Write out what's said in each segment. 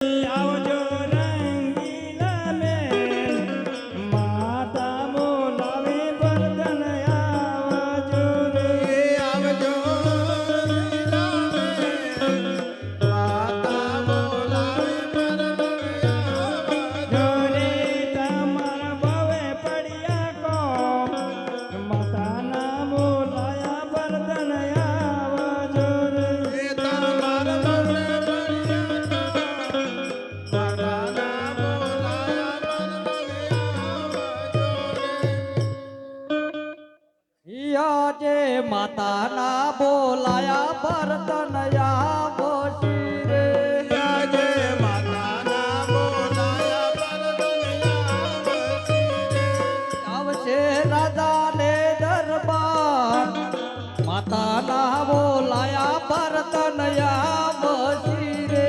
આવજો રંગીલા બેન માતા બોલાવે વર્ધન આવજો રે આવજો રંગીલા બેન માતા બોલાવે વર્ધન આવજો રે તમારા ભવે પડ્યા કો માતાના બોલાયા વર્ધન આવજો રે તમારા ભવે આજે માતાના બોલાયા ભરતન આવો શિરે આજે માતાના બોલાયા વર્ધન આવશે રાજાને દરબાર માતાના બોલાયા ભરતન આવો શિરે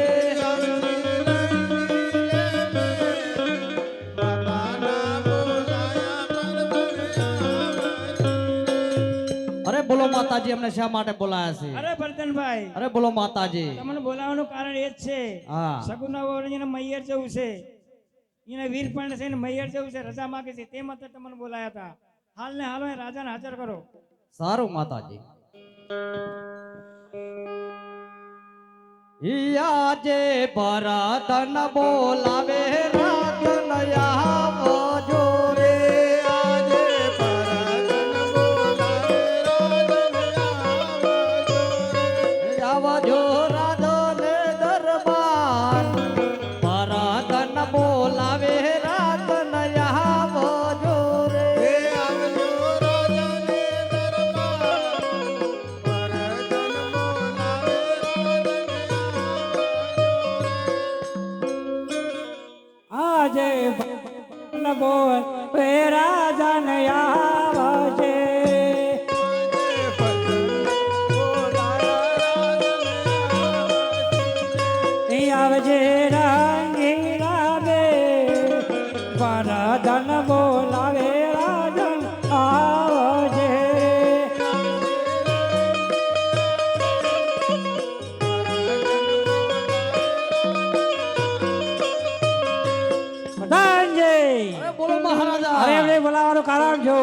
અરે બોલો માતાજી અમને શા માટે બોલાયા છે અરે વર્ધનભાઈ અરે બોલો માતાજી તમને બોલાવવાનું કારણ એ જ છે હા સગુના વોરજીને મૈયર જવું છે એને વીર પણ છે ને મૈયર જવું છે રજા માંગે છે તે માટે તમને બોલાયા હતા હાલ ને હાલ રાજાને હાજર કરો સારું માતાજી આજે ભરતન બોલાવે રાતન આવો જોરે આજે ભરતન બોલાવે આવજો રાધને દરબાર ભરતન બોલાવે રાતન આવો જોરે આવજો રાજાને દરબાર ભરતન બોલાવે આજે બોલ રાજાને આવજે આવજે રંગીલા બે વરદન બોલાવે રાજન આવજે પ્રધાનજી અરે બોલો મહારાજા અરે એમને બોલાવવાનું કારણ જો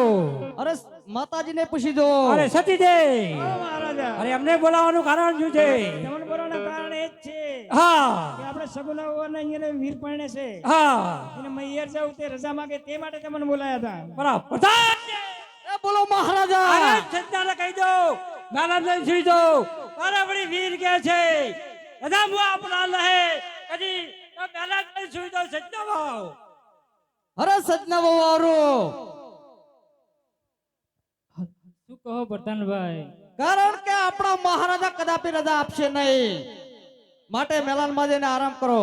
અરે માતાજીને પૂછી દો અરે સતીદેવ મહારાજા અરે એમને બોલાવવાનું કારણ શું છે તમને બોલાવવાનું કારણ એ જ છે હા કે આપણે સગુનાઓને અહીંયા વીર પરણે છે હા એને મૈયર જાવ તે રજા માંગે તે માટે તમને બોલાયા હતા બરાબર પ્રધાનજી એ બોલો મહારાજા અરે સત્તાને કહી દો નારાયણ સુઈ દો બરાબરી વીર કે છે રજા મુ આપણા લહે કદી તો પહેલા જ સુઈ દો સત્તા ભાવ અરે સજના વારો શું કહો વર્ધનભાઈ કારણ કે આપણા મહારાજા કદાપી રજા આપશે નહીં માટે મેલાનમાં જઈને આરામ કરો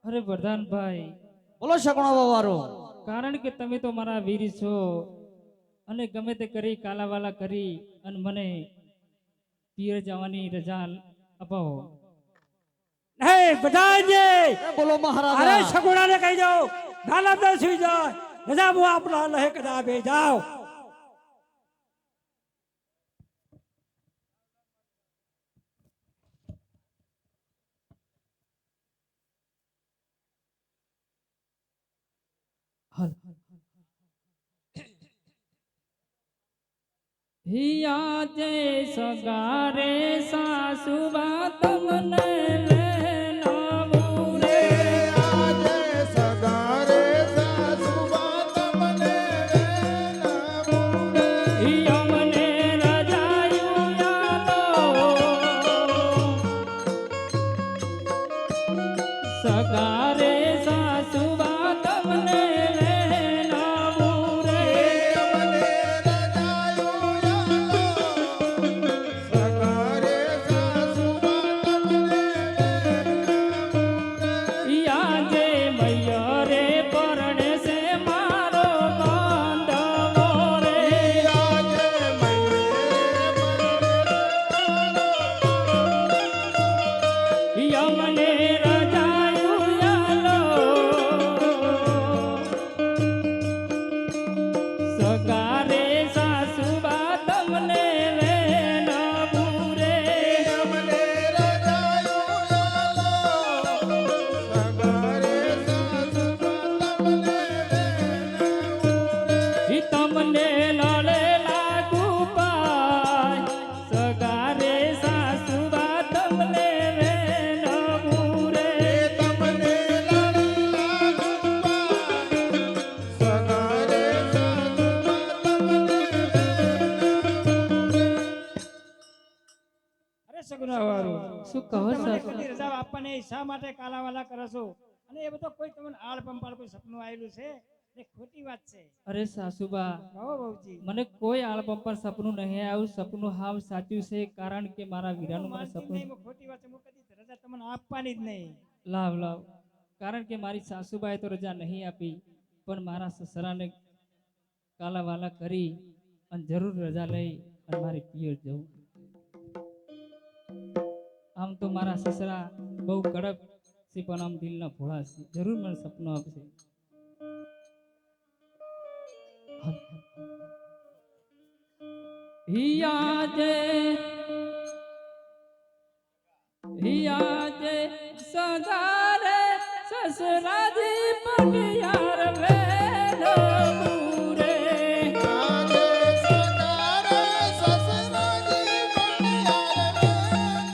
અરે વર્ધનભાઈ બોલો શકણો વારો કારણ કે તમે તો મારા વીર છો અને ગમે તે કરી કાલાવાલા કરી અને મને પિયર જવાની રજા અપાવો હે બધાજી બોલો અરે મહારાજા સગુણાને કહી દો નાલા તો સુઈ જાય રજા મુ આપણા લહે કદા બે જાઓ હિયા જે સગારે સાસુબા તમને લેનાવું રે આજે સગારે સાસુબા તમને લેનાવું રે. હિયા મને રજાયું યાદો સગારે સાસુબા તમને લેનાવું રે મને રજાયું યાલો. સગારે સાસુબા તમને આજે મૈયરે પરણે છે મારો બાંધવો રે આજે યમને રજાયું યાલો અને શા માટે કાલાવાલા કરો છો અને એ બધો કોઈ તમને આળ પંપાળ કોઈ સપનું આવેલું છે એ ખોટી વાત છે. અરે સાસુબા, કહો બહુજી. મને કોઈ આળપમ પર સપનું નહીં આવ્યું. સપનું હાવ સાચું છે, કારણ કે મારા વીરાનું મને માનતી સપનું નહીં, એમાં ખોટી વાત છે. હું કદી રજા તમને આપવાની જ નહીં. લાવ લાવ, કારણ કે મારી સાસુબાએ તો રજા નહીં આપી, પણ મારા સસરાને કાલાવાલા કરી અને જરૂર રજા લઈ અને મારી પિયર જવું. આમ તો મારા સસરા બહુ કડક છે, પણ આમ દિલના ભોળા છે. જરૂર મને સપનું આપશે. હિયા જે સગારે સસરાજી પગિયાર વેલવું રે. આજે સગારે સસરાજી પટિયાર વેલવું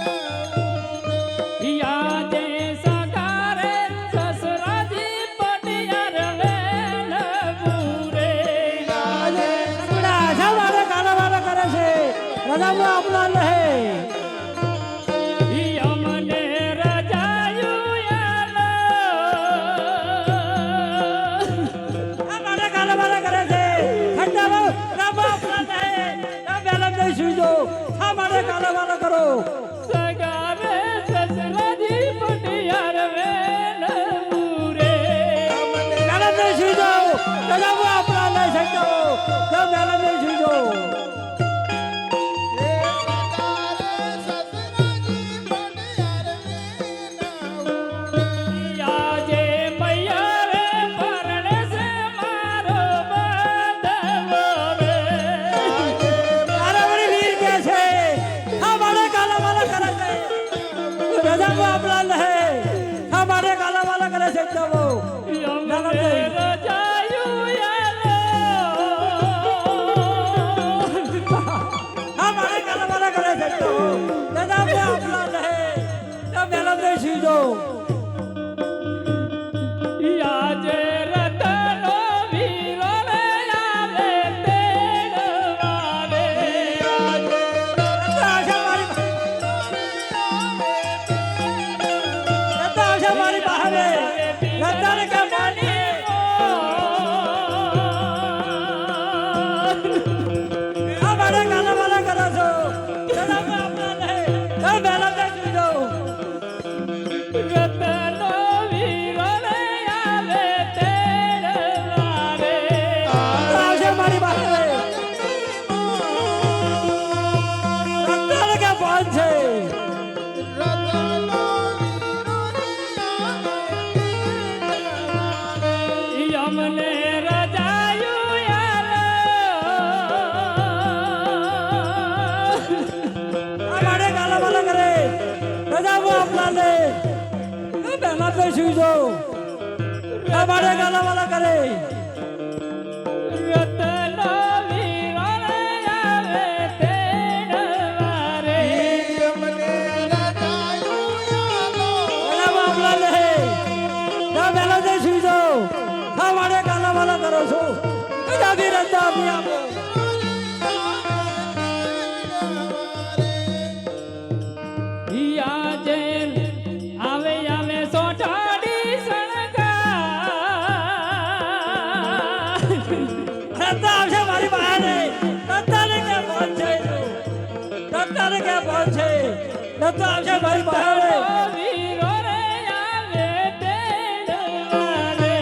હિયા જે સગારે સસરાજી પગિયાર વેલવું રે. આજે સગડા શા માટે કાલાવાલા કરે છે? રજાઓ આપના નહીં. અમને રજાયું યાલો. આ માટે કાલાવાલા કરે છે? ખંડાવો રજાઓ આપના નહીં. આ બેલમ નહીં સુઈજો. શા માટે કાલાવાલા કરો? સગારે સસરાજી પટિયાર વેલવું રે. બેલમ નહીં સુઈજો. રજાઓ આપના નહીં શકતો. જો બેલમ નહીં સુઈજો. એ સગારે સસરાજી પટિયાર વેલવું આજે મૈયારે પરણે છે મારો બાંધવો રે. તારા વળી વીર કે છે? શા માટે કાલાવાલા કરે છે? રજાઓ આપના નહીં. શા માટે કાલાવાલા કરે છે? જવો. અમને રજાયું યાલો. હા મારે કાલાવાલા કરે છે તો દાદા બે આપલા નહીં તો બેલમ નહીં સુઈજો. આજે રતનો વીરો રે આવે તેડવા રે. રત્તા આશા મારી બહારે રત્તાને કેમ માની? હા મારે કાલાવાલા કરો છો દાદા બે આપલા નહીં તો બેલમ નહીં સુઈજો. રતનો વીરો રે આવે તેડવા રે. રત્તા આશા મારી બહારે રત્તાને કેમ ફોન છે? અમને રજાયું યાલો. અમારે કાલાવાલા કરે રજાઓ આપલા નહીં તો બેલમ નહીં સુઈજો. અમારે કાલાવાલા કરે રતનો વીરો રે આવે તેડવા રે. મને રજાયું યાલો રજાઓ આપલા નહીં તો બેલમ નહીં સુઈજો. અમારે કાલાવાલા કરો છો રજાની રજા આપી આપો. આજે આવે આવે સોટાડી સણગા. રત્તા આવશે મારી બહારે રત્તાને ક્યાં ફોન છે? રત્તાને ક્યાં ફોન છે? રત્તા આવશે મારી બહારે વીરો રે આવે તેડવા રે.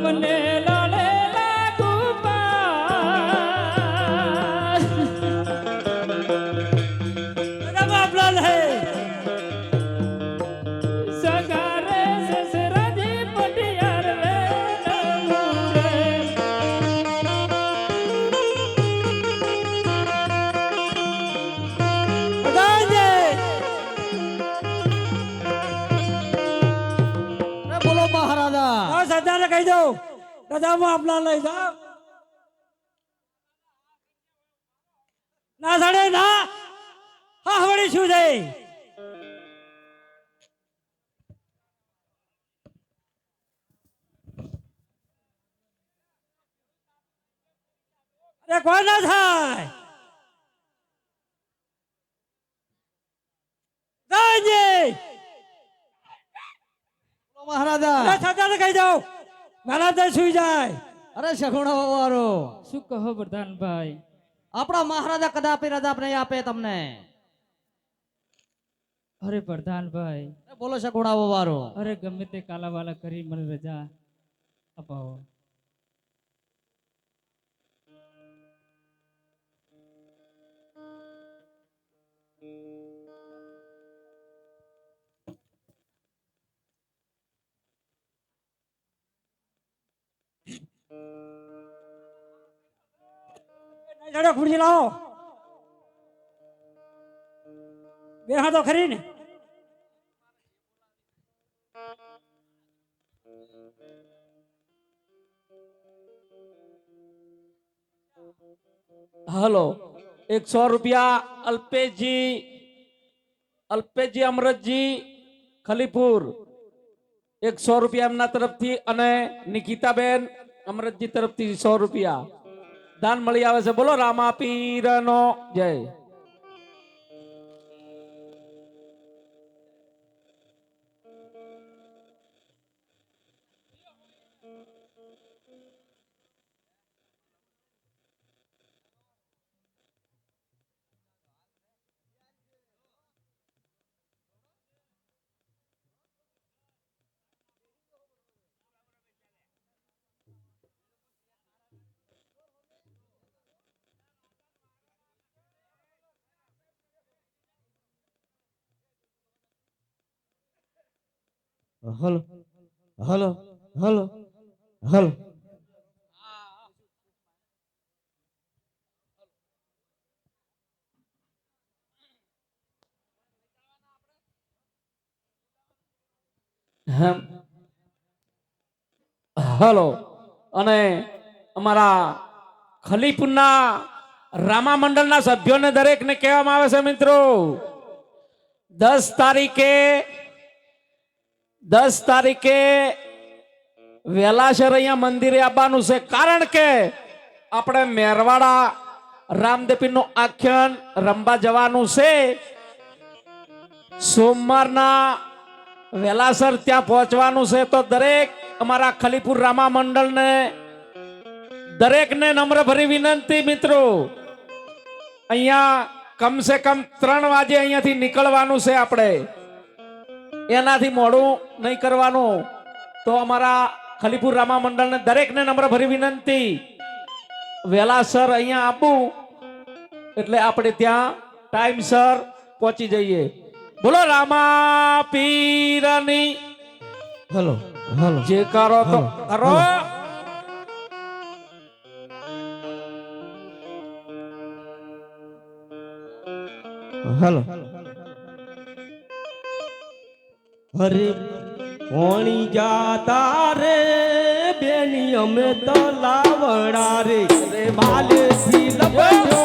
તમને લાલે લાગુ પાસ. આપલા હે સગારે સસરાજી પટિયાર રે નમુરે. અરે બોલો મહારાજા. સરદારને કહી દઉં રજામાં આપલા લઈ જાઓ. ના સાડે ના હા વળી શું છે અરે કોઈ ના થાય ગાંધી બોલો મહારાજા. અરે સરદારને કહી દઉં મારા તો સુઈ જાય અરે સગુણા વાળો, શું કહો પ્રધાનભાઈ? આપણા મહારાજા કદાપી રજા નહીં આપે તમને. અરે પ્રધાનભાઈ, અરે બોલો સગુણા વાળો. અરે ગમે તે કાલાવાલા કરી મને રજા અપાવો. ચડો ખુરશી લાવો બે હા તો ખરી ને हेलो 100 रुपया अल्पेशजी अमृतजी खलीपुर 100 रुपया एमना तरफथी अने निकिताबेन अमृतजी तरफथी 100 रुपया दान मળી આવે છે. બોલો રામા પીરનો જય. Hello hello hello hello. Hello અને અમારા ખલીપુરના રામા મંડળના સભ્યોને દરેકને કહેવામાં આવે છે મિત્રો 10 તારીખે વેલાસર અહીંયા મંદિરે આવવાનું છે. કારણ કે આપણે મેરવાડા રામદેપીરનું આખ્યાન રંબા જવાનું છે. સોમવારના વેલાસર ત્યાં પહોંચવાનું છે. તો દરેક અમારા ખલીપુર રામા મંડળને દરેકને નમ્ર ભરી વિનંતી મિત્રો, અહીંયા કમસે કમ 3 વાગે અહીંયાથી નીકળવાનું છે. આપણે એનાથી મોડું નહીં કરવાનું. તો અમારા ખલીપુર રામા મંડળને દરેકને નમ્ર ભરી વિનંતી, વેલાસર અહીંયા આપવું એટલે આપણે ત્યાં ટાઈમસર પહોંચી જઈએ. બોલો રામા પીરની હલો હલો. જે કરો તો કરો. હલો. હરે ઓણી જાતા રે બેની અમે તો લાવડા રે બાલે થી લબડ્યો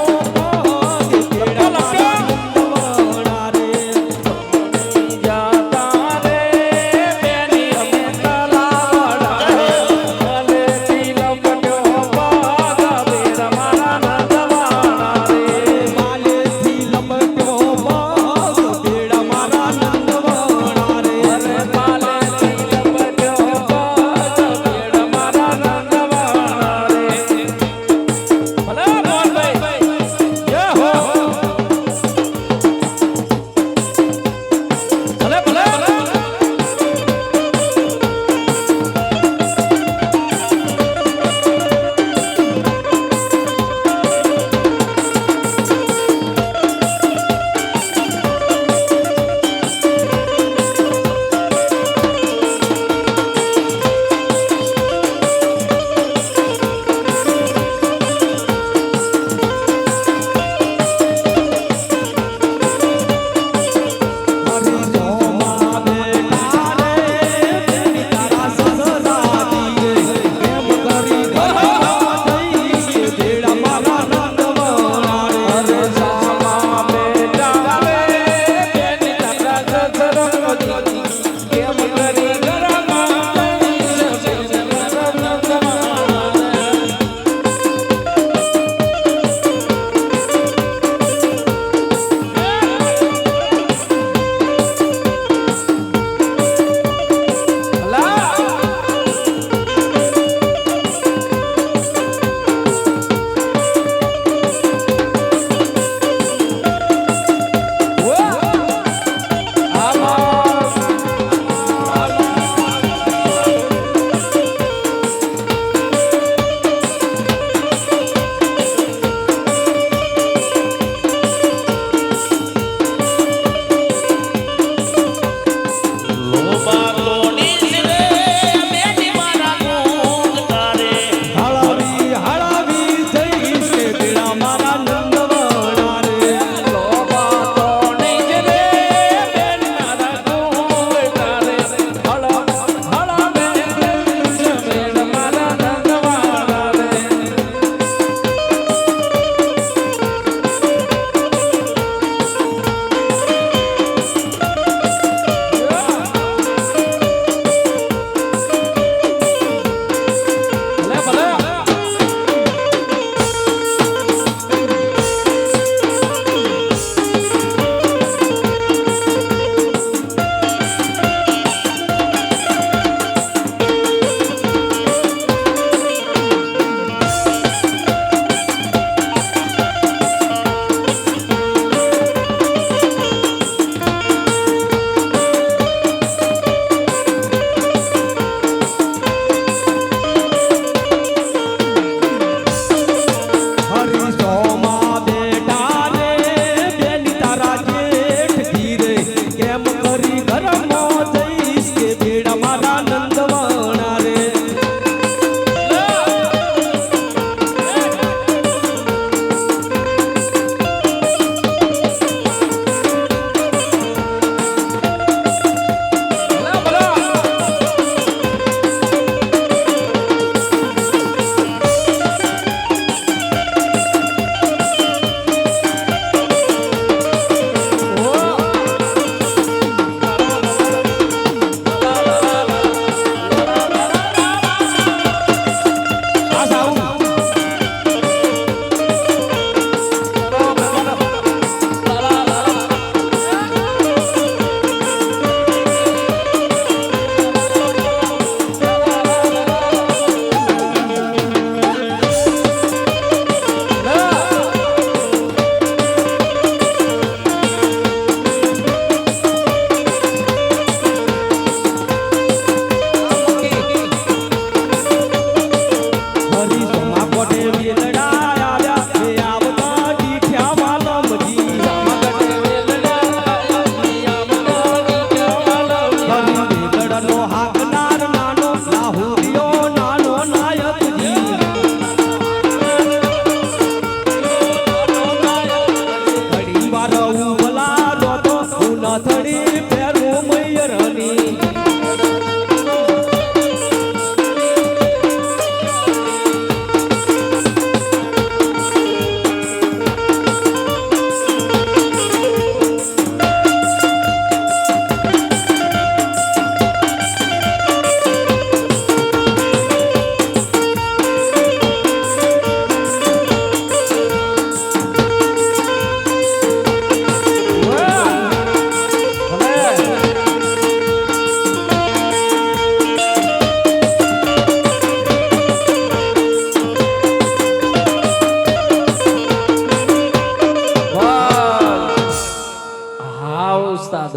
ઉસ્તાદ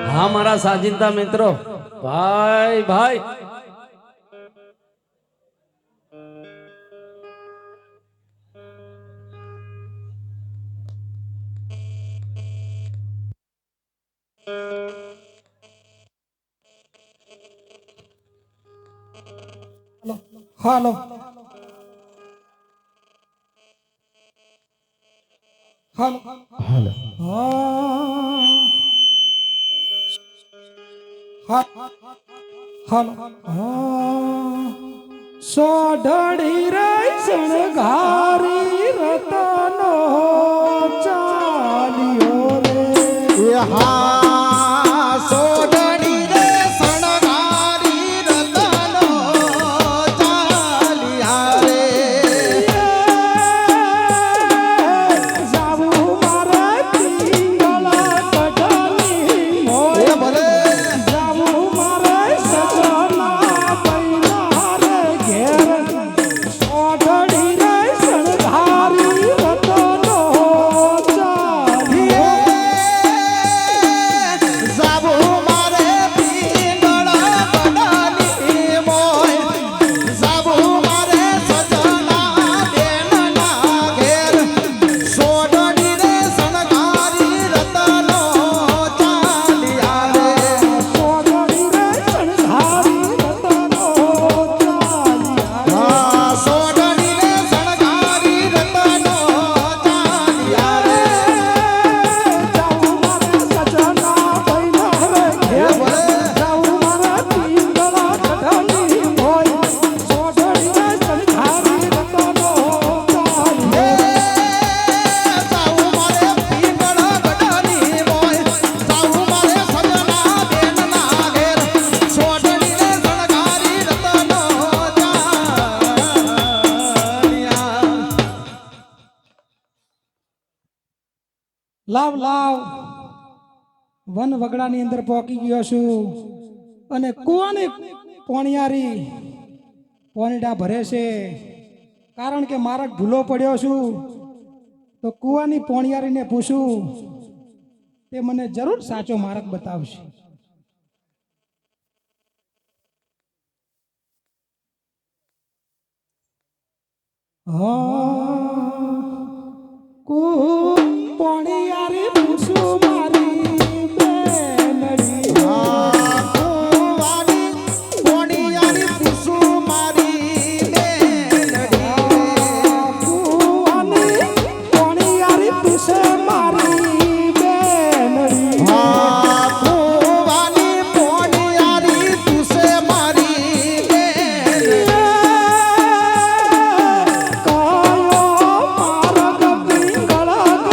હા મારા સાજિંદા મિત્રો ભાઈ ભાઈ હાલો હાલો હાલો હાલો સોઢડી રે શણગારી રતનો ચાલ્યો રે હા સોડણી રે શણગારી રતનો ચાલ્યા રે જાવું મારે પિંગલા કઢાની મોય ભલે જાવું મારે સજના પૈના રે ઘેર સોઢડી રે શણગારી રતનો ચાલ્યો જાબુ મારે પીંગળા બડાની મોય જાબુ મારે સજના બેનના ઘેર સોડણી રે શણગારી રતનો ચાલ્યા રે સોઢડી રે શણગારી રતનો ચાલ્યા હા સોડણી રે શણગારી રતનો ચાલ્યા રે જાવું મારે સજના પૈના રે ઘેર જાવું મારે પિંગલા કઢાની મોય સોઢડી રે શણગારી રતનો ચાલ્યો જાઉં મારે પીંગળા બડાની મોય જાઉં મારે સજના બેનના ઘેર સોડણી રે શણગારી રતનો ચાલ્યા લાવ લાવ વન વગડાની અંદર પહોંચી ગયો છું અને કુવાની પોણિયારી પોણીડા ભરે છે કારણ કે મારા ભૂલો પડ્યો છું તો કુવાની પોણિયારીને પૂછું તે મને જરૂર સાચો માર્ગ બતાવશે પોણિયારી પૂછું મારી બેનડી કુવાની પોણિયારી પૂછું મારી બેનડી કુવાની પોણિયારી પૂછે મારી બેનડી કુવાની પોણિયારી પૂછે મારી બેનડી કાયો માર્ગ પિંગળા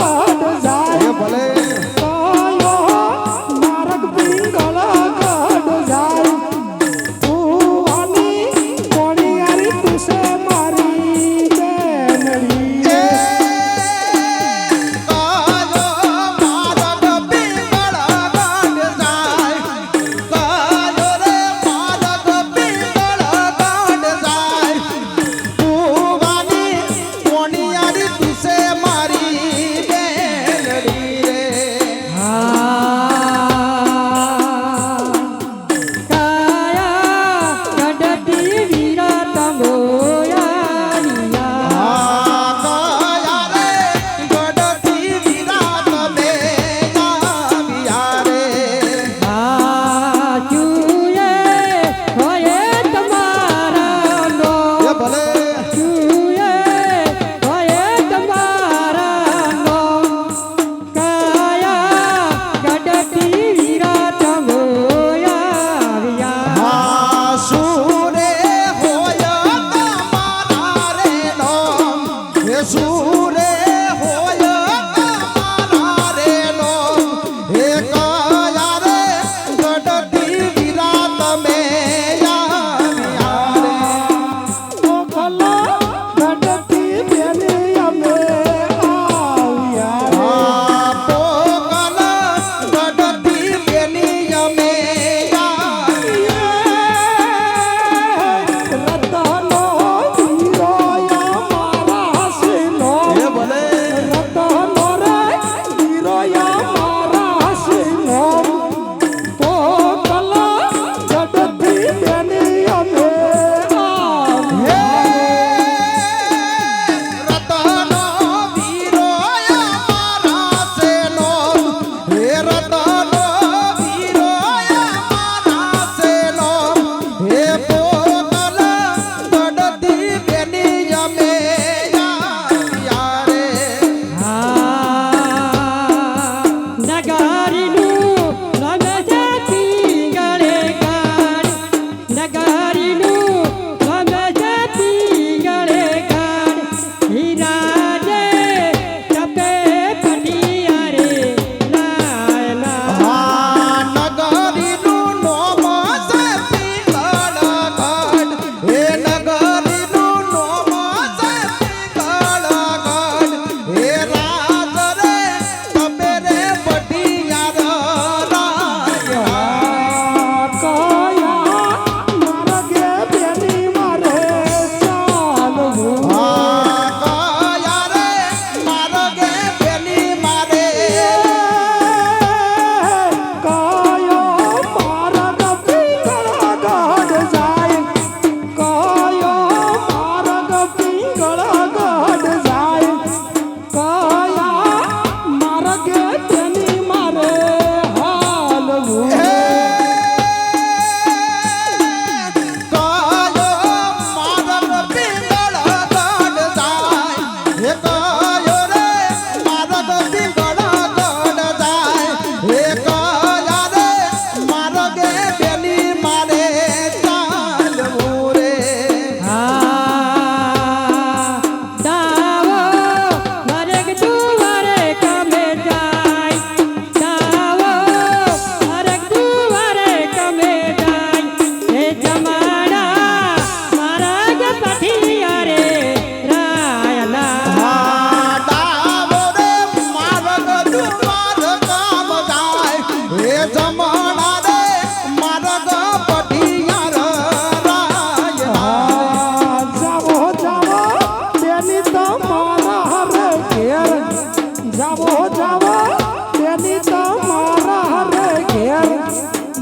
જાવો તેની તમારા રે ઘેર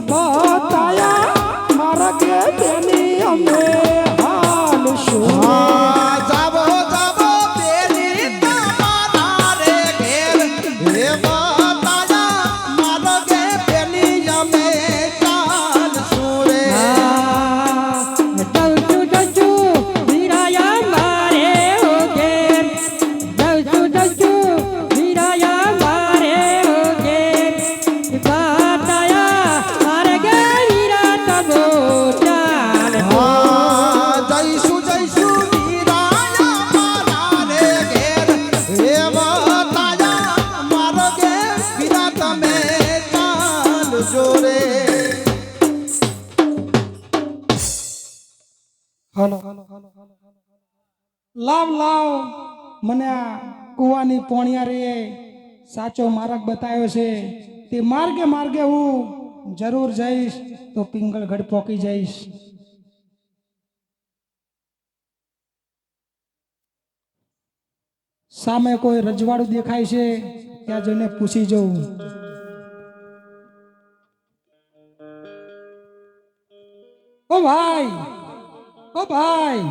બતાયા મારા કે તેની અમે હાલ શું જાવો જાવો તેની તમારા રે ઘેર હે બતાયા મારા કે તેની અમે ચાલ શું રે જઈશું જઈશું વીરાયા મારા રે ઘેર હે બતાયા મારો કે વીરા તમે ચાલજો રે હલો લાવ લાવ મને આ કુવાની પોણિયારે સાચો માર્ગ બતાવ્યો છે તે માર્ગે માર્ગે હું જરૂર જઈશ તો પિંગળગઢ પહોંચી જઈશ. સામે કોઈ રજવાડું દેખાય છે ત્યાં જઈને પૂછી જવું. ઓ ભાઈ ઓ ભાઈ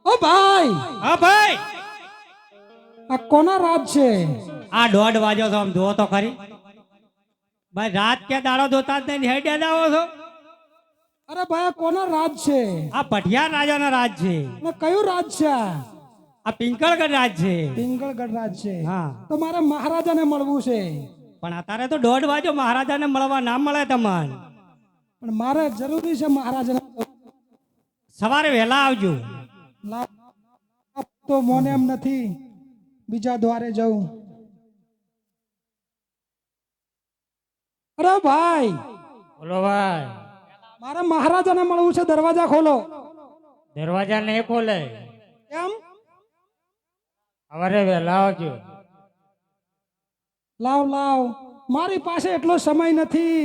ઓ ભાઈ હા ભાઈ, આ કોના રાજ છે? આ 1:30 વાગ્યો તો આમ જોવો તો ખરી. ભાઈ રાત કે દાડો જોતા જ નહીં, હેડ્યા જ આવો છો. અરે ભાઈ આ કોના રાજ છે? આ પઠિયાર રાજાનો રાજ છે, ને કયું રાજ છે? આ પિંકળગઢ રાજ છે. પિંગળગઢ રાજ છે. હા, તો મારે મહારાજાને મળવું છે. પણ અત્યારે તો 1:30 વાગ્યો, મહારાજાને મળવા ના મળે તમને. પણ મારે જરૂરી છે મહારાજાને. સવારે વહેલા આવજો. તો મોને એમ નથી, બીજા દ્વારે જવું. અરે ભાઈ, બોલો ભાઈ. મારે મહારાજાને મળવું છે. દરવાજા ખોલો. દરવાજા નહીં ખોલે, કેમ? સવારે વહેલા આવજો. લાવ લાવ, મારી પાસે એટલો સમય નથી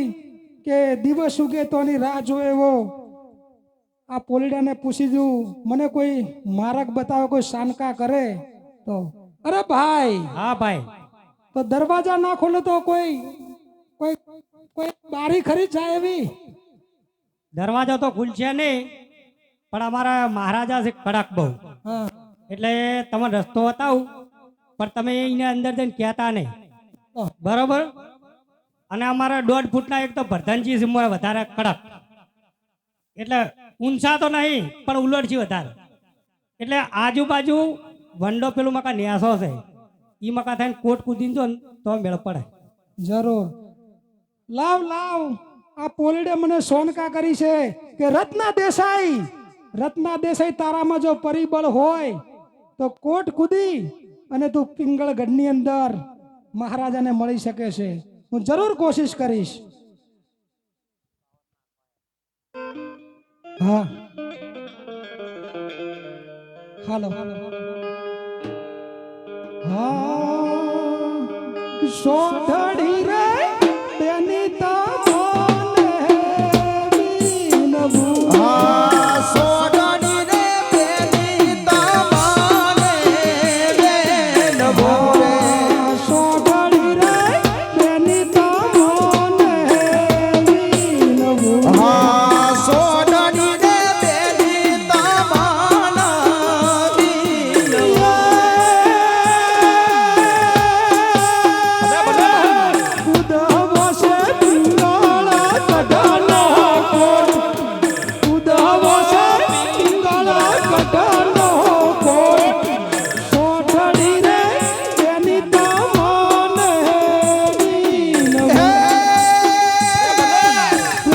કે દિવસ ઉગે તોની રાહ જોવે એવો. આ પોલીડાને પૂછી દઉં, મને કોઈ માર્ગ બતાવે, કોઈ શાનકા કરે તો. અરે ભાઈ, હા ભાઈ. તો દરવાજા ના ખોલે તો કોઈ કોઈ કોઈ બારી ખરી જાય એવી? દરવાજો તો ખુલશે નહીં, પણ અમારા મહારાજા છે કડક બહુ, હા, એટલે તમે રસ્તો બતાવું, પણ તમે એને અંદર જઈને કહેતા નહીં, બરોબર? અને અમારા 1.5 ફૂટના એક તો ભરધનજી છે વધારે કડક, એટલે ઊંચા તો નહીં પણ ઉલટ છે વધારે. એટલે આજુબાજુ વંડો પેલું મકા ન્યાસો છે, એ મકા થઈને કોટ કૂદીને જો ને તો મેળ પડે. જરૂર. લાવ લાવ, આ પોલીડે મને સોનકા કરી છે કે રત્ના દેસાઈ તારામાં જો પરિબળ હોય તો કોટ કૂદી અને તું પિંગળગઢની અંદર મહારાજાને મળી શકે છે. હું જરૂર કોશિશ કરીશ. હા, હાલો. હા, સોઢડી રે તેની તમને વિનવું. હા સોડડી રે બેની તમાને બેન ભોરે સોઢડી રે તેની તમને વિનવું. હા સોડડી રે બેની તમાના ઉદવો છે પિંગળા કઢાનો કોટ. ઉદવો છે પિંગળા કઢાનો કોટ. સોઢડી રે તેની તમને વિનવું.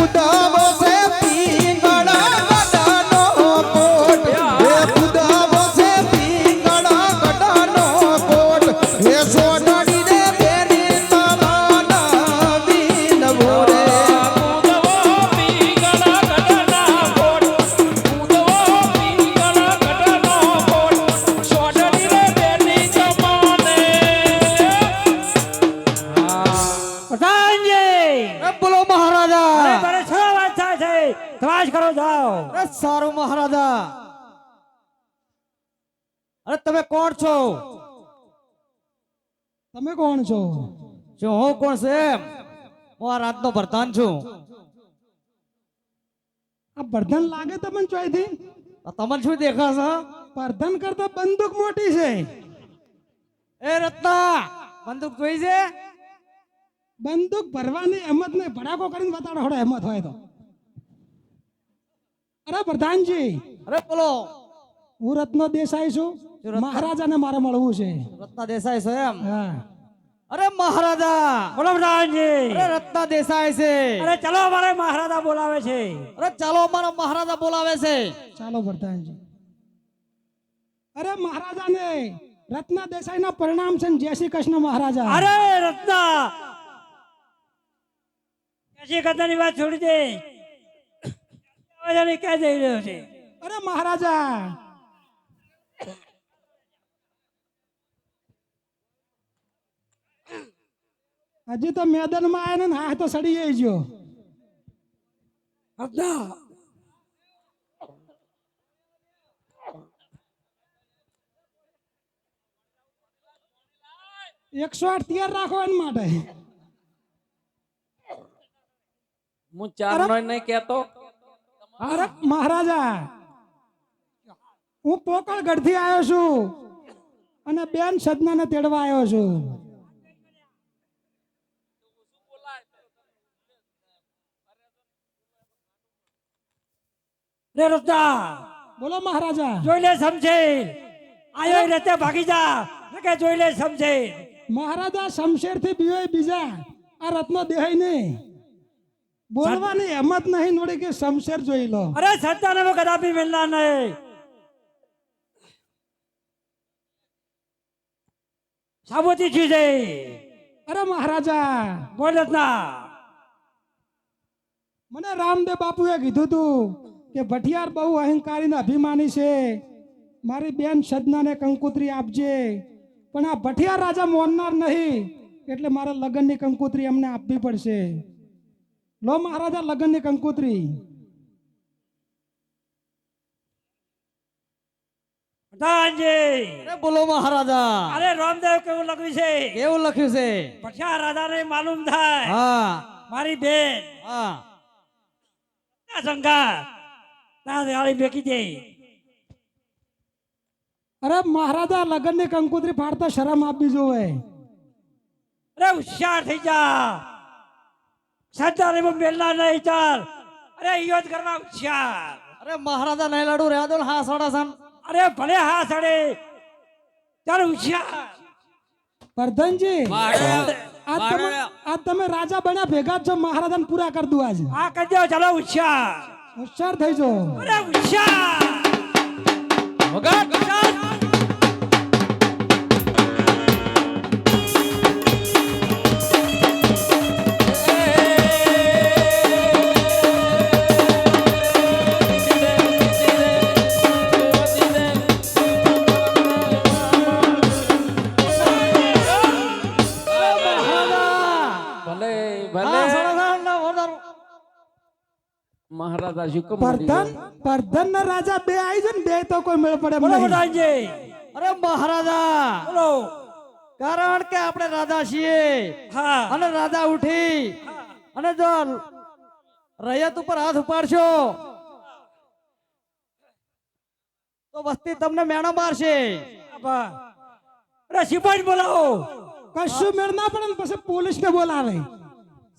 ઉદાવો છે પિંગળા ગડાનો કોટ હે ઉદાવો છે પિંગળા ગડાનો કોટ હે સોડડી રે બેની તમાના બીન ભોરે બોલો મહારાજા. તારે શું વાત થાય છે? તવાશ કરો જાઓ. અરે સારું મહારાજા. અરે તમે કોણ છો? તમે કોણ છો? શું હું કોણ છે એમ? હું આ રાતનો પ્રધાન છું. આ પ્રધાન લાગે તમને ચોયથી? તમને શું દેખાશે? પ્રધાન કરતા બંદૂક મોટી છે. એ રત્ના બંદૂક જોઈ છે? બંદૂક ભરવાની હિંમત નહીં, ભડાકો કરીને બતાડો થોડો હિંમત હોય તો. અરે પ્રધાનજી, અરે બોલો. હું રત્નો દેસાઈ છું. મહારાજાને મારે મળવું છે. રત્ના દેસાઈ છે એમ? હા. અરે મહારાજા. બોલો પ્રધાનજી. અરે રત્ના દેસાઈ છે. અરે ચલો અમારે મહારાજા બોલાવે છે. અરે ચાલો અમારા મહારાજા બોલાવે છે. ચાલો પ્રધાનજી. અરે મહારાજાને રત્ના દેસાઈના પરિણામ છે ને. જય શ્રી કૃષ્ણ મહારાજા. અરે રત્ના કશી કથાની વાત છોડી દે. આવાજાને ક્યાં જઈ રહ્યો છે? અરે મહારાજા, હજી તો મેદાનમાં આવ્યા ને હા તો સડી જાય જો. રત્ના 108 તૈયાર રાખો એના માટે. હું ચાર નો નહીં કહેતો. અરે મહારાજા, હું પોકળગઢ થી આવ્યો છું અને બેન સદનાને તેડવા આવ્યો છું. રે રત્ના બોલો મહારાજા. જોઈ લે સમજેર. આયો એ રસ્તે ભાગી જા. કે જોઈ લે સમજેર. મહારાજા શમશેર થી બીજા આ રત્નો દેહાય નહીં. બોલવાની હિંમત નહીં નોડી કે શમશેર જોઈ લો. અરે સત્તાને वो कदापि मिलना नहीं. સાબુતી ચીજ है. અરે મહારાજા, બોલ રત્ના. મને રામદેવ બાપુએ કીધું તું કે ભટિયાર બહુ અહંકારી ને અભિમાની છે, મારી બેન સદનાને કંકોત્રી આપજે. પણ આ ભટિયાર રાજા મોનનાર નહીં, એટલે મારે લગ્નની કંકોત્રી એમને આપવી પડશે. લો મહારાજા લગ્નની કંકોત્રી. પ્રધાનજી. અરે બોલો મહારાજા. અરે રામદેવ કેવું લખ્યું છે? કેવું લખ્યું છે? પછા રાજાને માલુમ થાય હા મારી બેન હા. શંકા ના આળી બેકી દે. અરે મહારાજા લગ્નની કંકોત્રી ફાડતા શરમ આપવી જોવે. અરે હોશિયાર થઈ જા. સત્તાને મેલના નહીં ચાલ. અરે યો જ કરવા હોશિયાર. અરે મહારાજા નહીં લડું રહ્યા દો ને હા સાડા સન. અરે ભલે હા સડે ચાલ હોશિયાર. પ્રધાનજી, આજ તમે રાજા બન્યા ભેગા જ છો. મહારાજાને પૂરા કરી દઉં આજે. આ કરી દો. ચાલો હોશિયાર. હોશિયાર થઈ જો. અરે હોશિયાર. ભલે હા ભલે સાડા સન ના વધારો. મહારાજા શુકમ પ્રધાન ને રાજા બે આવી છે ને, બે તો કોઈ મેળ પડે એમ બોલો નહીં. પ્રધાનજી. અરે મહારાજા, બોલો. કારણ કે આપણે રાજા છીએ હા અને રાજા ઉઠી અને જો રૈયત ઉપર હાથ ઉપાડશો તો વસ્તી તમને મેણો મારશે. અરે સિપાહી બોલાવો. કશું મેળ ના પડે ને પછી પોલીસ ને બોલાવે.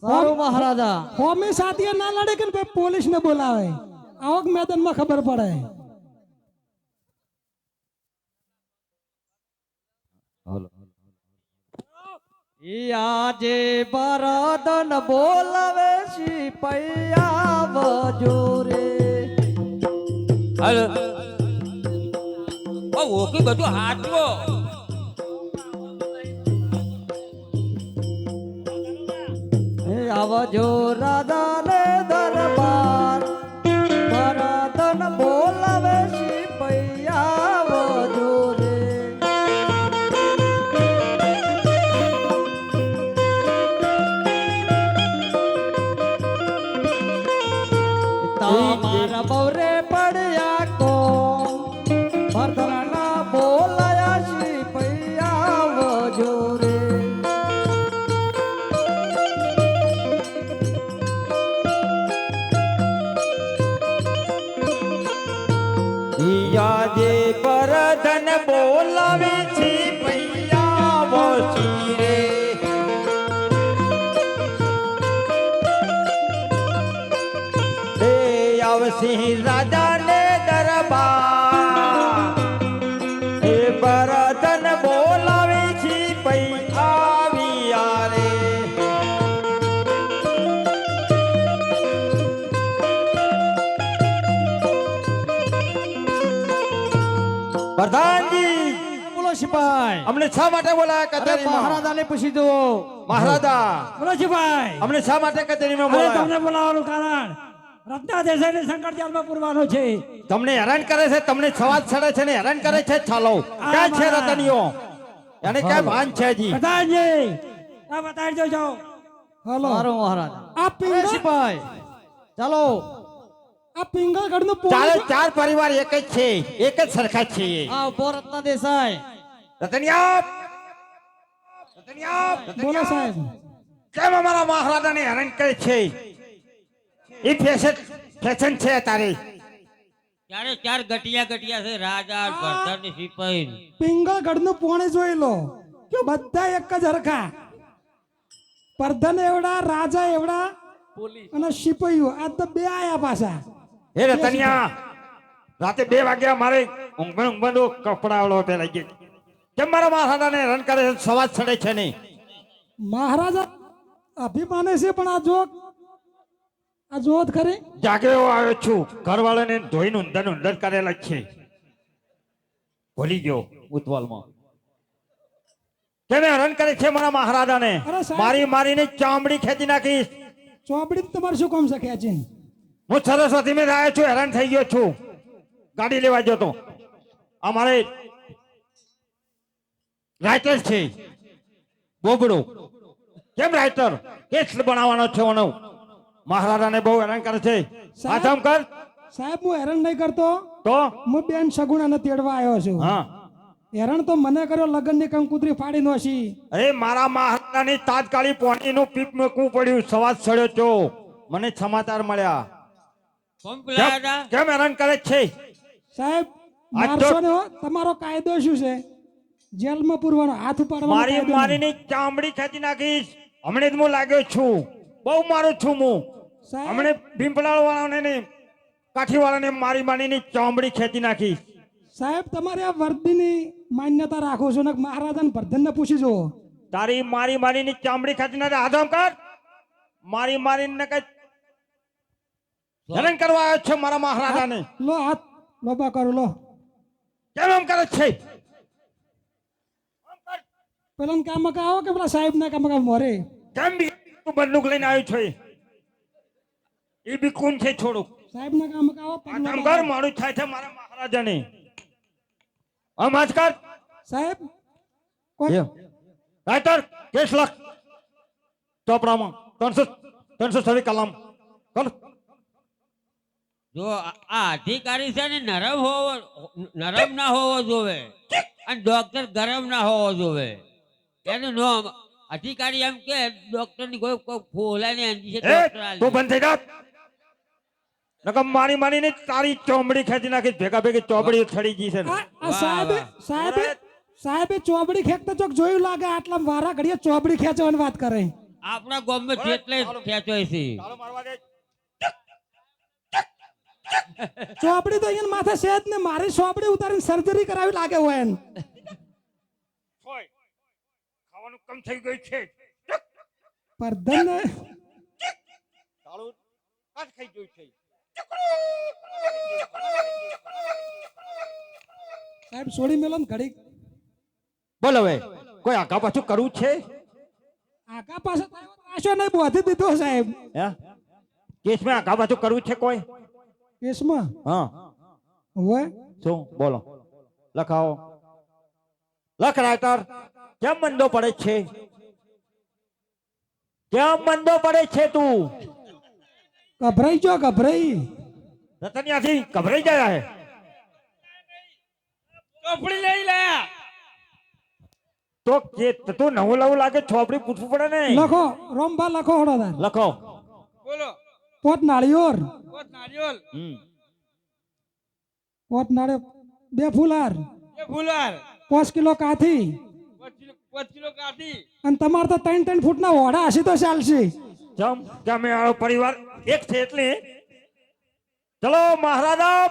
સારું મહારાજા. હોમી સાથીએ ના લડે કે ને પોલીસ ને બોલાવે. આવક મેદાનમાં ખબર પડે. ઈ આજે બરદન બોલાવે સિપૈયા વજોરે. હાલ ઓ ઓકી બધું હાચવો. હે આવજો રાધાને દરબાર, બરદન બોલાવે સિપૈયા વજોરે. તમારા બવરે પડ્યા કોણ, ભરતના બોલાયા સિપૈયા વજોરે. આજે પરધન બોલાવે છે પૈયા વસી રે એ આવશે રાજાને દરબાર એ પરધન બોલાવે છે પૈયા વિયા રે પ્રધાનજી બોલો સિપાઈ અમને શા માટે બોલાયા અરે કચેરીમાં મહારાજાને પૂછી જુઓ મહારાજા બોલો સિપાઈ અમને શા માટે કચેરીમાં અરે બોલાયા તમને બોલાવવાનું કારણ રત્ના દેસાઈને સંકટ જાળમાં પૂરવાનો છે તમને હેરાન કરે છે તમને સવાજ ચડે છે ને હેરાન કરે છે ચાલો ક્યાં છે મારા. રતનીઓ એને ક્યાં ભાન છે જી પ્રધાનજી આ બતાવી દો જાઓ હાલો મારો મહારાજ આ અરે પિંગળ સિપાઈ ચાલો આ પિંગળગઢનું ચાલે પોલીસ ચાર પરિવાર એક જ છે એક જ સરખા જ છે આ ઉભો રત્ના દેસાઈ રતનિયા રતનિયા બોલો સાહેબ કેમ અમારા મહારાજાને હેરાન કરે છે એ ફેશન છે તારી ચારે ચાર ગટિયા ગટિયા છે રાજા ભરતર ને સિપાહી પિંગળગઢનું પોણે જોઈ લો કે બધા એક જ હરખા પરધન એવડા રાજા એવડા અને સિપાહીઓ આ તો બે આયા પાછા હે રતનિયા રાતે 2 વાગ્યા મારે ઊંઘવાનો કપડાવડો પહેરાઈ ગયો કેમ મારા મહારાજાને હેરાન કરે છે સવાજ ચડે છે નહીં મહારાજા અભિમાને છે પણ આ જોત ખરી જાગ્યો આવ્યો છું ઘરવાળાને ધોઈને ઊંધર કરેલા જ છે ભૂલી ગયો ઉતવાલમાં કેને હેરાન કરે છે મારા મહારાજાને અરે સાહેબ. મારીને ચામડી ખેંચી નાખીશ ચોપડી તમારે શું કામ છે ખેંચીને હું સરસ્વતી મેં આવ્યો છું હેરાન થઈ ગયો છું ગાડી લેવા ગયો તો અમારે રાઇટર છે બોબડો કેમ રાઇટર કેસ બનાવવાનો છે ઓનો મહારાજાને બહુ હેરાન કરે છે આથમ કર સાહેબ હું હેરાન નહીં કરતો તો હું બેન સગુણાને તેડવા આવ્યો છું હા હેરાન તો મને કર્યો લગ્નની કંકુતરી ફાડી નોશી અરે મારા મહારાજાની તાત્કાલિક પાણીનું પીપ મૂકવું પડ્યું સવાજ ચડ્યો છો મને સમાચાર મળ્યા કોણ બોલાયા હતા કેમ હેરાન કરે છે સાહેબ આ તો- મારશો ને હો. તમારો કાયદો શું છે જેલમાં પૂરવાનો હાથ ઉપાડવાનો કાયદો નહીં. મારીની ચામડી ખેંચી નાખીશ હમણે જ હું લાગ્યો છું બહુ મારું છું હું સાહેબ હમણે ભીમપલાળ વાળાને ને કાઠીવાળાને મારીની ચામડી ખેંચી નાખીશ સાહેબ તમારે આ વર્દીની માન્યતા રાખો છો ને મહારાજાને ભરધનને પૂછી જુઓ તારી મારીની ચામડી ખેંચી નાખે આધામ કર મારીને કઈ હેરાન કરવા આવ્યો છે મારા મહારાજાને લો હાથ લોબા કરો લો કેમ એમ કરે છે પેલા કામ આવો કે પેલા સાહેબ ના કામ મોરે કેમ બી તું બંદૂક લઈને આવ્યો છે એ બી કોણ છે છોડું સાહેબ ના કામ આવો પગ આધામ લગાવો. કર મારું થાય છે મારા મહારાજાને આમ હાથ કર સાહેબ કોઈ રાઇટર કેસ લખ ચોપડામાં 360 કલમ કર જો આ અધિકારી છે ને નરમ ના હોવો જોવે અને ડોક્ટર ગરમ ના હોવો જોવે એનું નામ અધિકારી એમ કે ડોક્ટર ની કોઈ ફોલાની અંજી છે એ ડોક્ટર તું બંધ થઈ જા નકમ મારીને તારી ચોમડી ખેંચી નાખી ભેગા ભેગી ચોપડી થડી ગઈ છે આ સાહેબે ચોબડી ખેંચતા ચોક જોયું લાગે આટલા વારા ઘડીએ ચોબડી ખેંચવાની વાત કરે આપણા ગામમાં જેટલે ખેંચોય છે ચોપડી તો અહીંયા માથે સેજ ને મારી ચોપડી ઉતારીને સર્જરી કરાવી લાગે હોય એને. ખાવાનું કમ થઈ ગયું છે પરધન તાળું કાટ ખાઈ ગયું છે સાહેબ છોડી મેલો ને ઘડી બોલ હવે કોઈ આગા પાછું કરવું છે આગા પાસે આશો નહીં બોધી દીધો સાહેબ હે કેસમાં આગા પાછું કરવું છે કોઈ કેસમાં હા હોય શું બોલો લખાવો લખ રાઇટર કેમ મંદો પડે છે કેમ મંદો પડે છે તું ગભરાઈ જો ગભરાઈ રતનિયાથી ગભરાઈ ગયા હે ચોપડી લઈ લે તો કે તું નવું નવું લાગે છોપડી પૂછવું પડે ને લખો રોમભા લખો હડો તાર લખો બોલો પોત નાળિયોર નારિયોલ હમ પોત નાળે 2 ફુલાર એ ફૂલવાર 5 કિલો કાથી 5 કિલો કાઢી અને તમારે તો 3 ફૂટના ઓઢા હશે તો ચાલશે. જમ કે અમે આવો પરિવાર એક છે એટલે ચલો મહારાજા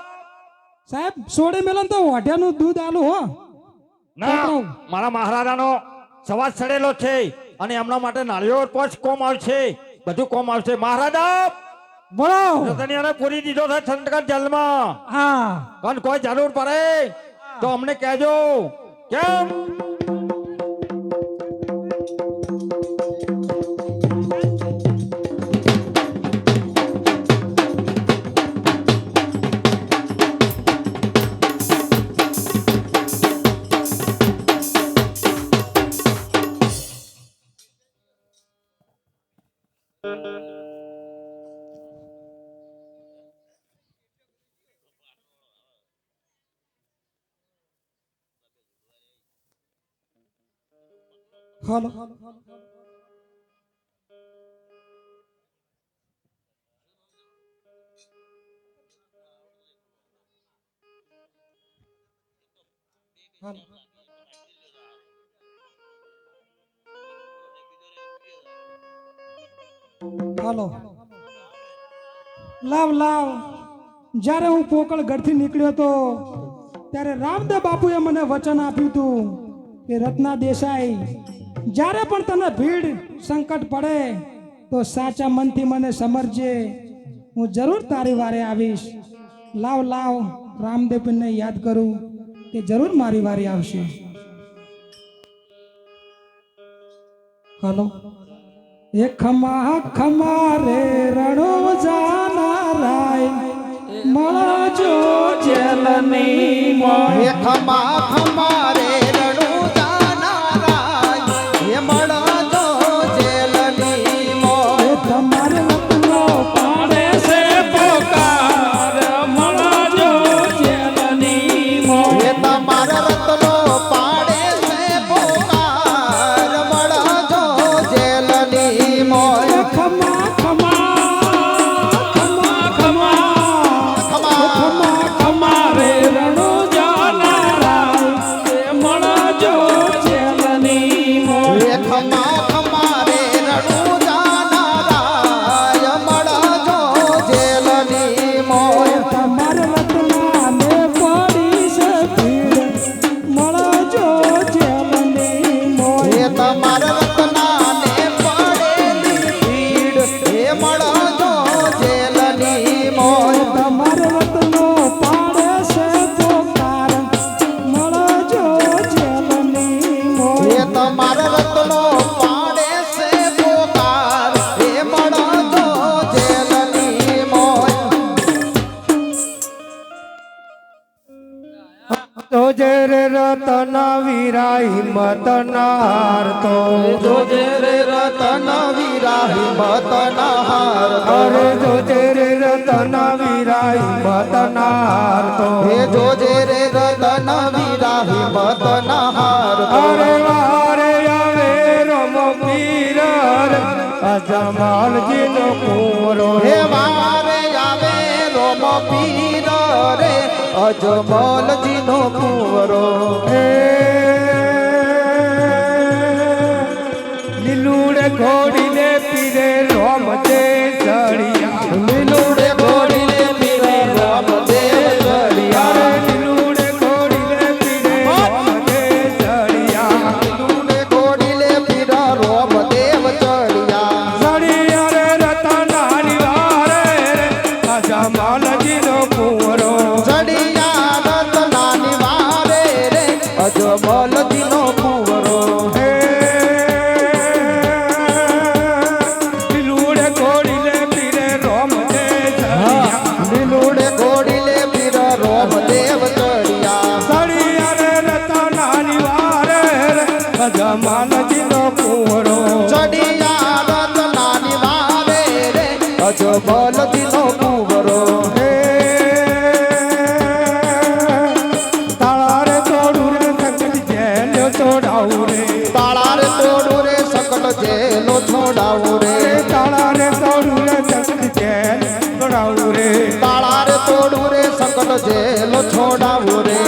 સાહેબ સોડે મેલન તો ઓઢિયાનું દૂધ આલું હો. ના મારા મહારાજાનો સવાજ ચડેલો છે અને એમના માટે નાળિયેર પોચ કોમ આવશે, બધું કોમ આવશે. મહારાજા બોલો. રતનિયાને પૂરી દીધો છે છંટકટ જલમાં. હા કન કોઈ જરૂર પડે તો અમને કહેજો. કેમ હાલો. હાલો. લાવ લાવ. જ્યારે હું પોકળ ગઢથી નીકળ્યો હતો ત્યારે રામદેવ બાપુએ મને વચન આપ્યું હતું કે રત્ના દેસાઈ, જ્યારે પણ તને ભીડ સંકટ પડે તો સાચા મનથી મને સમરજે, હું જરૂર તારી વારે આવીશ. લાવ લાવ રામદેવને યાદ કરું કે જરૂર મારી વારી આવશે. હાલો. એ ખમા ખમા રે રણો જાનારાય મળજો જેલની મોય. ખમા ખમા રે રણુ જાનારાય હે મળજો જેલની મોય. તમારે લખનો પાડે છે પોકાર મળજો જેલની મોય. હે તમારા રત્નો પાડે છે પોકાર મળજો જેલની મોય. ખમા ખમા ખમા ખમા ખમા ખમા રે રણો જાનારાય મળજો જેલની મોય. હે ખમા ખમા રે રણુ જાનારાય મળજો જેલની મોય. તમારે રત્નાને પડી છે ભીડ મળજો જેલની મોય. હે તમારા રત્નાને પડેલી ભીડ હે મળજો જેલની મોય. તમારે રત્નો પાડે છે પોકાર મળજો જેલની મોય. હે તમારા રત્નો પાડે છે પોકાર હે મળજો જેલની મોય. જોજે રે રતન વીરા હિંમત નાર તો જોજે રે રતન વીરા હિંમત નહાર તો. અરે જોજે રે રતન વીરા હિંમત નાર તો હે જોજે રે રતન વીરા હિંમત નહાર તો. અરે વારે આવે રમ પીર અજમાલજી નો કુંવરો હે વારે આવે રોમ પીર રે અજમલજી નો કુંવરો. લીલુડે ઘોડીને પીરે રોમ દે ચડિયા. લીલુડે ઘોડીને પીરે રોમ દેવ ચડિયા. લીલુડે ઘોડીને પીરે રોમ દે ચડિયા. લીલુડે ઘોડીને પીરે રોમ દેવ ચડિયા. ચડિયા રે રતનારી વારે અજમાલજી નો કુંવરો. ચડિયા રતનાની વારે રે અજમલજી નો કુંવરો. લીલુડે ઘોડીને પીરે રોમ દે ચડિયા. લીલુડે ઘોડીને પીરે રોમ દેવ ચડિયા. ચડિયા રે રતનારી વારે અજમાલજી નો કુંવરો. ચડિયા રતનાની વારે રે અજમલજી નો કુંવરો. તાળારે તોડું રે સંકટ જેલ્યો તોડાવું રે. તાળારે તોડું રે સકલ જેલો છોડાવું રે. તાળારે તોડું રે સંકટ જેલ તોડાવું રે. તાળારે તોડું રે સકલ જેલો છોડાવું રે.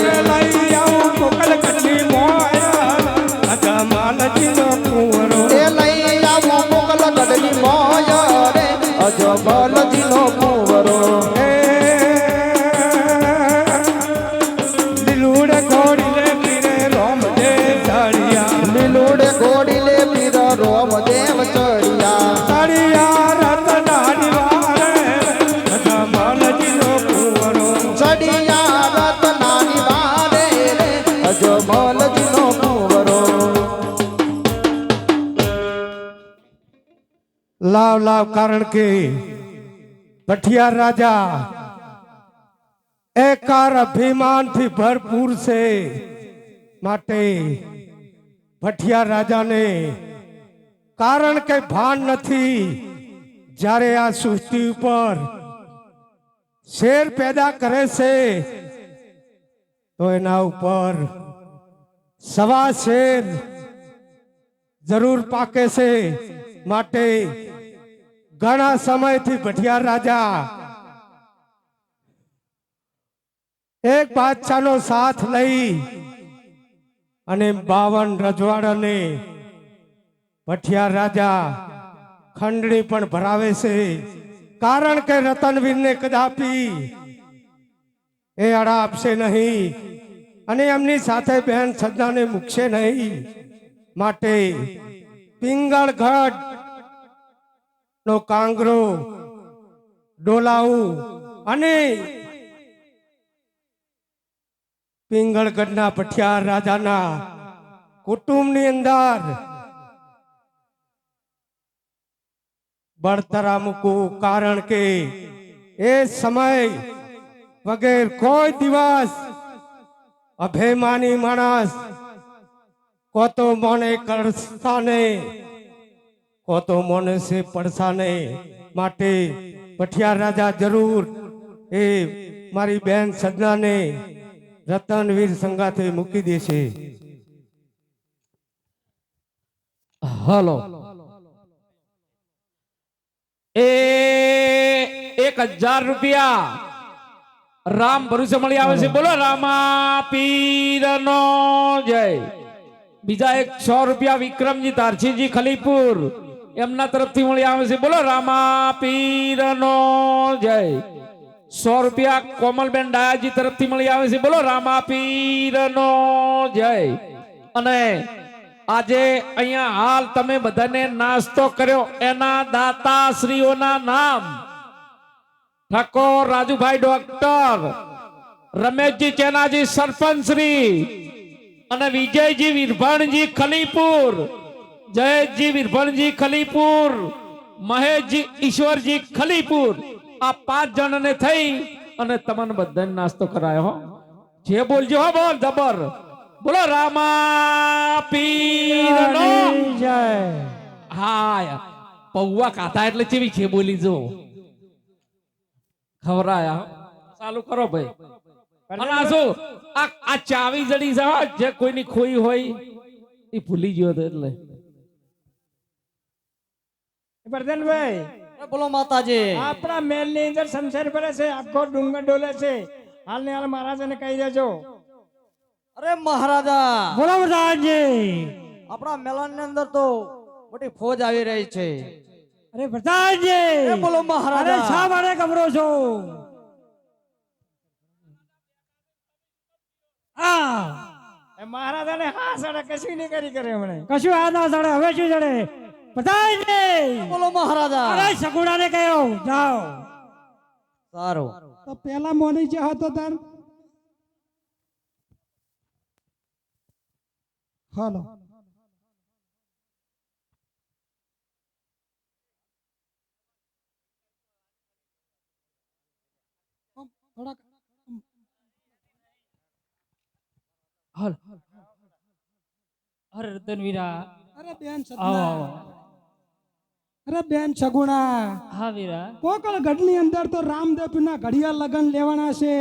મોય રે અજમલજીનો કુંવરો લીલુડે ઘોડીલે પીરે રોમદેવ ચડિયા લીલુડે ઘોડીલે પીર રોમદેવ ચડિયા ચડિયા રતનાની વારે અજમલજીનો કુંવરો ચડિયા રતનાની વારે રે અજમલજીનો કુંવરો લાવ લાવ કારણ કે ભઠિયાર રાજા એકાર અભિમાનથી ભરપૂર છે માટે ભઠિયાર રાજાને કારણ કે ભાન નથી જ્યારે આ સૃષ્ટિ ઉપર શેર પેદા કરે છે તો એના ઉપર સવા શેર જરૂર પાકે છે માટે ઘણા સમયથી ભઠિયાર રાજા એક બાદશાહનો સાથ લઈ અને 52 રજવાડાને ભઠિયાર રાજા ખંડણી પણ ભરાવે છે કારણ કે રતનવીરને કદાપી એ અડા આપશે નહીં અને એમની સાથે બહેન સદનાને મૂકશે નહીં માટે પિંગળગઢ નો કાંગરો ડોલાવું અને પિંગળગઢના ભઠિયાર રાજાના કુટુંબની અંદર બળતરા મૂકવું કારણ કે એ સમય વગેર કોઈ દિવસ અભિમાની માણસ કો તો મોને કરસાને કો તો મોને સે પડસાને માટે ભઠિયાર રાજા જરૂર એ મારી બેન સદનાને રતનવીર સંગાથે મૂકી દેશે. હલો એ 1000 રૂપિયા રામ ભરોસે મળી આવે છે. બોલો રામા પીરનો જય. બીજા 100 રૂપિયા વિક્રમજી તારસીજી ખલીપુર એમના તરફથી મળી આવે છે. બોલો રામા પીરનો જય. 100 રૂપિયા કોમલબેન ડાયાજી તરફથી મળી આવે છે. બોલો રામા પીરનો જય. અને આજે અહીંયા હાલ તમે બધાને નાસ્તો કર્યો એના દાતા શ્રીઓના નામ ઠાકોર રાજુભાઈ ડોક્ટર, રમેશજી ચેનાજી સરપંચ શ્રી અને વિજયજી વિરભણજી ખલીપુર, જયેશજી વિરભણજી ખલીપુર, મહેશજી ઈશ્વરજી ખલીપુર, આ 5 જણને થઈ અને તમને બધાને નાસ્તો કરાયો. હો જે બોલજો હો બોલ જબર. બોલો રામા પીરનો જય. હા પૌવા કાતા એટલે ચેવી છે બોલી જો ખવરાયા. ચાલુ કરો ભાઈ. અને આ શું આ ચાવી જડી જાવ જે કોઈની ખોઈ હોય એ ભૂલી ગયો હતો એટલે વર્ધનભાઈ બોલો માતાજી. આપણા મહેલ ની અંદર શમશેર ભરે છે, આખો ડુંગર ડોલે છે. હાલ ને હાલ મહારાજાને કહી દેજો. અરે મહારાજા, બોલો પ્રધાનજી. આપણા મેલાન ની અંદર તો મોટી ફોજ આવી રહી છે. અરે પ્રધાનજી. બોલો અરે મહારાજા. શા માટે ગભરો છો? મહારાજાને હા સડે કશું નહીં કરી કરે હમણે કશું હા ના સડે. હવે શું સડે? પ્રધાનજી. બોલો મહારાજા. અરે સગુણાને કહ્યો જાઓ. સારું. તો પેલા મોની જે હતો તાર હાલો થોડાક હાલ અરે રતનવીરા અરે બેન આવો સદના આવો. અરે બેન સગુણા હા વીરા. કોકળ ગઢની અંદર તો રામદેવના ઘડિયાળ લગન લેવાના છે.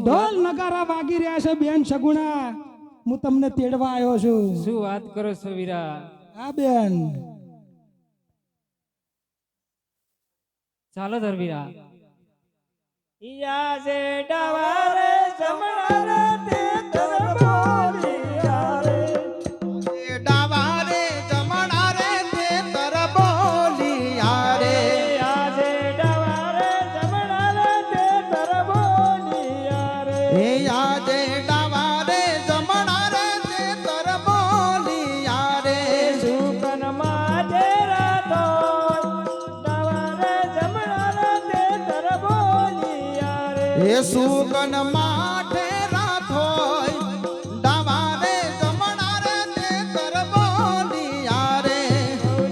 ઢોલ નગારા વાગી રહ્યા છે. બેન સગુણા હું તમને તેડવા આવ્યો છું. શું વાત કરો છો વીરા? હા બેન. ચાલો ધરવીરા. યા જે ડવારે જમણારે તે તરબોલિયા રે. ડાવારે જમણા રે તે તર બોલિયા હે સુગન માઠે રાથોય ડાવારે જમણારે તે તરબોલિયા રે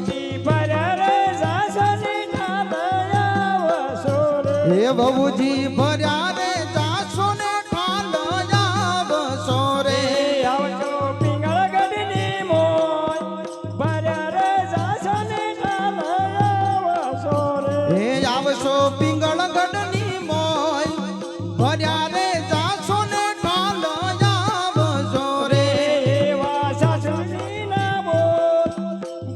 જી ભર્યા રે સાસની ઠાલયા વસોરે હે બહુજી ભર્યા રે જાસો ને ઠાલયા વસોરે આવજો પિંગળગઢની મોય ભર્યા રે સાસની ઠાલયા વસોરે હે આવશો પિંગળગઢની મોય ભર્યા રે જાસો ને ઠાલયા વસોરે એવા સાસુજી ના બોલ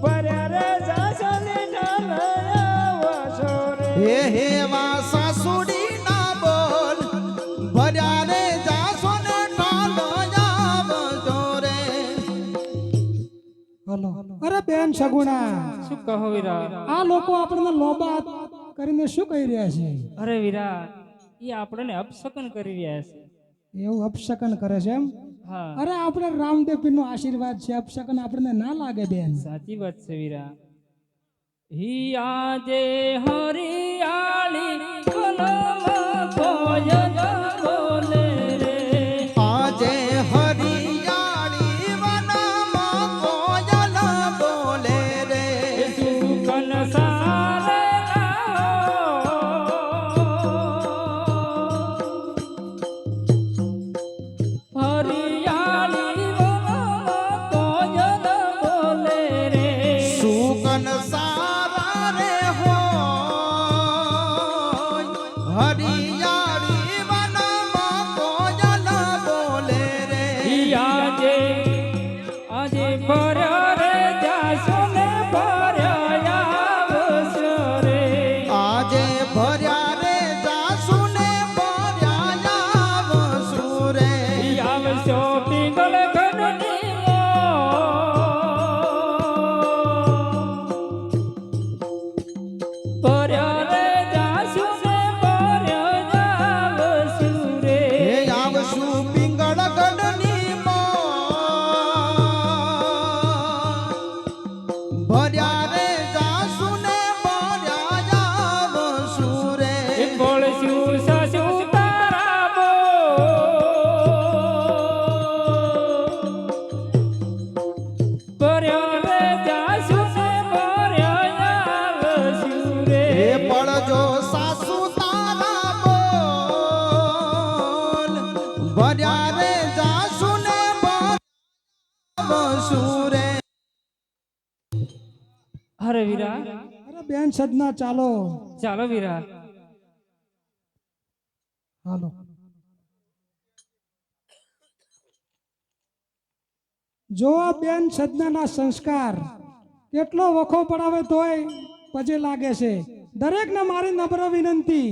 ભર્યા રે સાસની ઠાલયા વસોરે હે વા સાસુડી ના બોલ ભર્યા રે જાસો ને ઠાલયા વસોરે હલો અરે બેન સગુણા શું કહો વીરા? આ લોકો આપણને લોબા કરીને શું કહી રહ્યા છે અરે વીરા, એ આપણને અપશકન કરી રહ્યા છે. એવું અપશકન કરે છે એમ હા, અરે આપણે રામદેવ પીર નો આશીર્વાદ છે અપશકન આપણને ના લાગે બેન સાચી વાત છે વીરા. હી આજે હરિયાળી કલમ કોયલ બોલે રે, આજે હરિયાળી વનમાં કોયલ બોલે રે સુકન સારે હરિયાળી વનમાં કોયલ બોલે રે, સુકન સારા રે હોય હરિયાળી વનમાં કોયલ બોલે રે આજે આજે ભર્યા રે જાસો ને ભર્યા આવશો રે, આજે ભર્યા રે જાસુ ને ભર્યા આવશુ રે આવશો પિંગળ ઘડની ભર્યા રે જાસો ને ભર્યા આવશો રે, હે આવશુ પિંગળગઢની મોય ભર્યા રે જાસુ ને ભર્યા આવશુ રે બોલશું સાસુ તારા ભર્યા રે જાસુ ને ભર્યા આવશો રે, હે પડજો સાસુ તારા બોલ ભર્યા રે જાસુ ને ભર્યા આવશુ રે અરે વીરા, અરે બેન સદના ચાલો ચાલો વીરા. હાલો જો આ બેન સદનાના સંસ્કાર કેટલો વખો પડાવે તોય પજે લાગે છે દરેકને મારી નમ્ર વિનંતી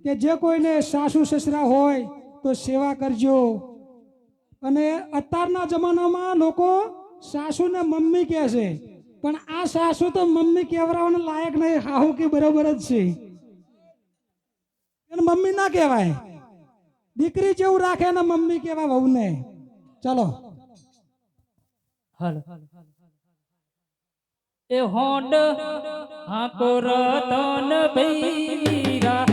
કે જે કોઈને સાસુ સસરા હોય તો સેવા કરજો અને અત્યારના જમાનામાં લોકો સાસુને મમ્મી કહે છે પણ આ સાસુ તો મમ્મી કહેવરાવાના લાયક નહીં હાહુ કે બરોબર જ છે એને મમ્મી ના કહેવાય દીકરી જેવું રાખે ને મમ્મી કહેવાય વહુને ચલો હાલો એ હોંડ હાકો રતન ભઈ વીરા